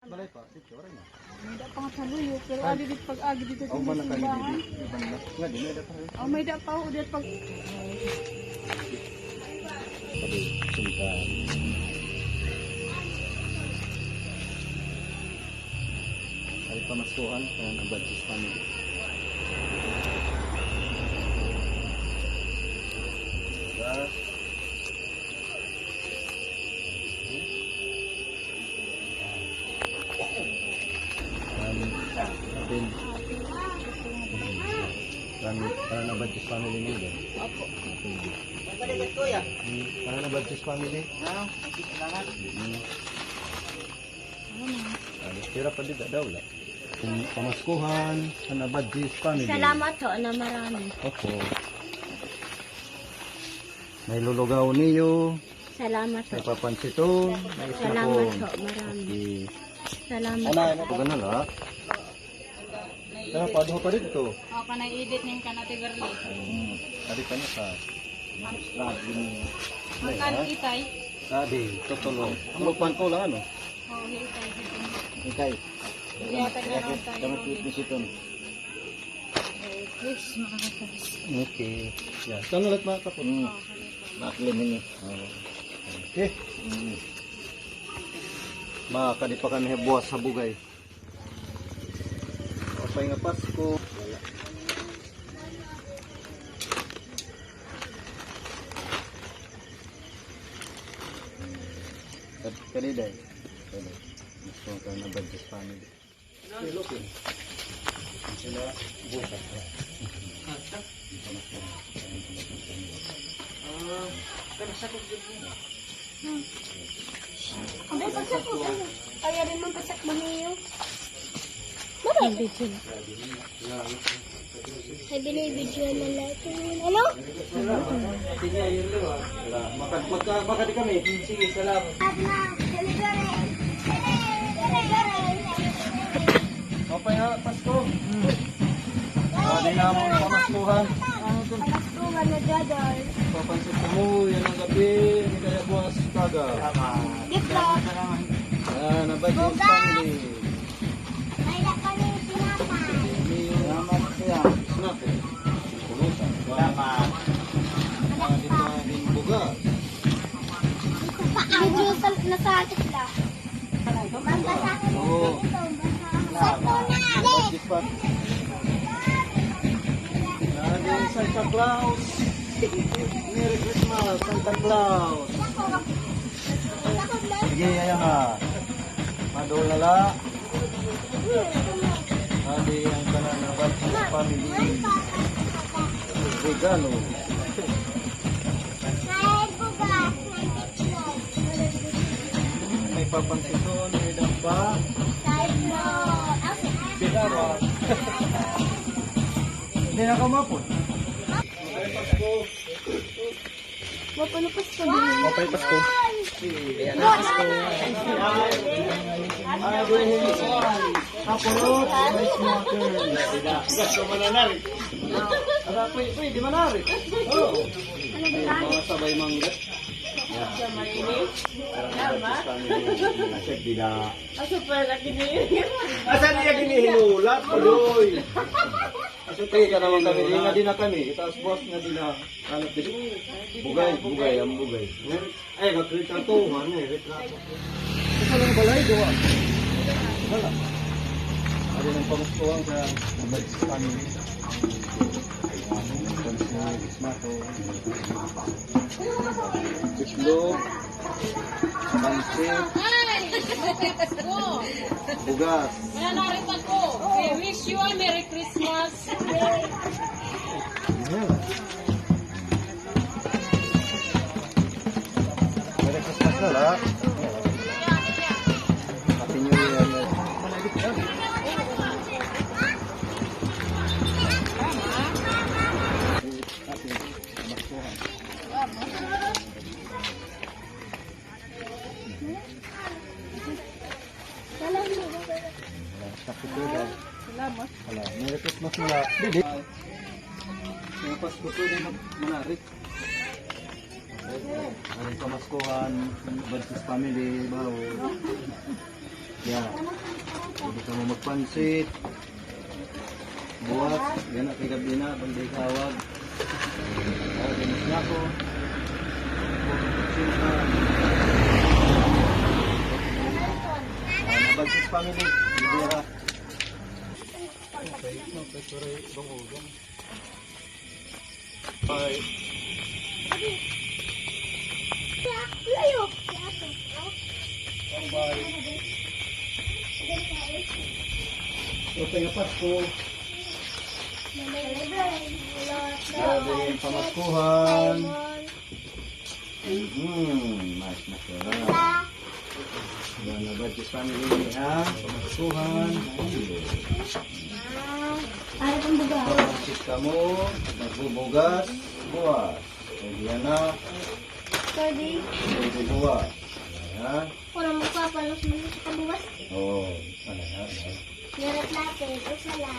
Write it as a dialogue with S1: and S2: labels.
S1: Balay pa, sityo rin na.
S2: May da pa nga sa luyo, pero adi dit pag agi dito sa
S1: Ba na kayo
S2: simbahan.
S1: dito? Nga, di na dapat rin.
S2: May da pa ulit pag
S1: Sabi, sunta. Ay pamasuhan, kaya nag-budget family. Para na budget family niyo din.
S2: Opo.
S1: Para na budget family.
S2: Salamat.
S1: Tira pa dito daw la. Kung pamaskuhan, na budget family.
S3: Salamat ho na marami.
S1: Opo. May lulugaw niyo.
S3: Salamat
S1: May
S3: ho.
S1: papansito. May
S3: Salamat
S1: snapon.
S3: ho, marami.
S1: Okay.
S3: Salamat.
S1: Ito ka na la. Kaya paduha pa dito.
S2: Ako pa na-edit ng kanate garli.
S1: Adi pa niya sa. Sabi ni.
S2: Magkano itay?
S1: Sabi, tutulo. Ang lukman ko lang ano.
S2: Oo, itay.
S1: Ikay.
S2: Yata na lang tayo.
S1: Dapat ito.
S2: Please, makakatalis.
S1: Okay. Yeah. Saan ulit mga kapot? Makalimin niyo. Okay. Makakadi pa kami buwas sa bugay. Kapay nga Pasko. Wala. Kaniday. Gusto ko na budget family. Lokin. Sila bukas.
S3: Ano pasak mo? Kaya rin man pasak mo niyo. Bakit? Ay, binibidyo na lahat. Ano?
S1: Baka di kami. Sige, salamat. Kapay nga Pasko. Hindi na mo pamaskuhan.
S3: Pamaskuhan na dadal.
S1: Papansin ko mo, yan ang gabi. Hindi kaya buwas taga.
S3: Dito.
S1: Nabadyo family.
S3: May na kami pinapay.
S1: Salamat siya. Snap eh. Pulutan. Salamat. Dito din bugas.
S3: Video na sa atin lang. Magbasa ko
S1: Oo. Budget pa. Laging Santa Claus. Merry Christmas, Santa Claus. Sige, ayan nga. Madulala. Adi ang kanan ng budget family. Regalo. May papansison, may dampa. Bigaro. Hindi na kamapon.
S3: Mapalupas ko din.
S1: Mapay Pasko. Ayan na Pasko. Kapulot. May smoker. Gasto mananari. Ada pwede manari. Oo. Mga sabay manggat. Asep bila.
S2: Asa pa lagi niyo?
S1: Asan niya ginihinulat? Tuloy. Asep ka naman kami. Nga din na kami. Itaas boss nga din na. Bugay. Ang bugay. Ay, nagretrato. Ano eh, retrato. Ito lang balay, gawa. Wala. Ano ng pamuskuhan sa Budget family. Ismato. Itlog. Pansit. Bugas.
S2: Nanari pa ko. I wish you a Merry Christmas.
S1: Merry Christmas na la. Happy New Year.
S2: Salamat.
S1: Hala, Merry Christmas na la. Didi. May Pasko ko din manarik. Ay, pamaskuhan, Budget family, bawo. Yan. Pwede ka mo magpansit. Buwas. Yan kay gabi na. Banday kawag. Gamis na ako. Sinta. Nabagsis family. Libera. Okay. Okay. Sorry. Bang-udong. Bye.
S3: Layo.
S1: Bye. Okay, Pasko. Grabe yung pamaskuhan. Mas masarap. Yan na Badges family ha. Pamaskuhan.
S3: Ay, pang buga.
S1: Pamaskuhan ka mo. Magbubugas. Buwas. Pwede yan na.
S3: Pwede.
S1: Pwede buwas. Ayan.
S3: Kurang magpapalos mo sa kabuwas.
S1: Oo. Ano yan?
S3: Meron natin. Usala.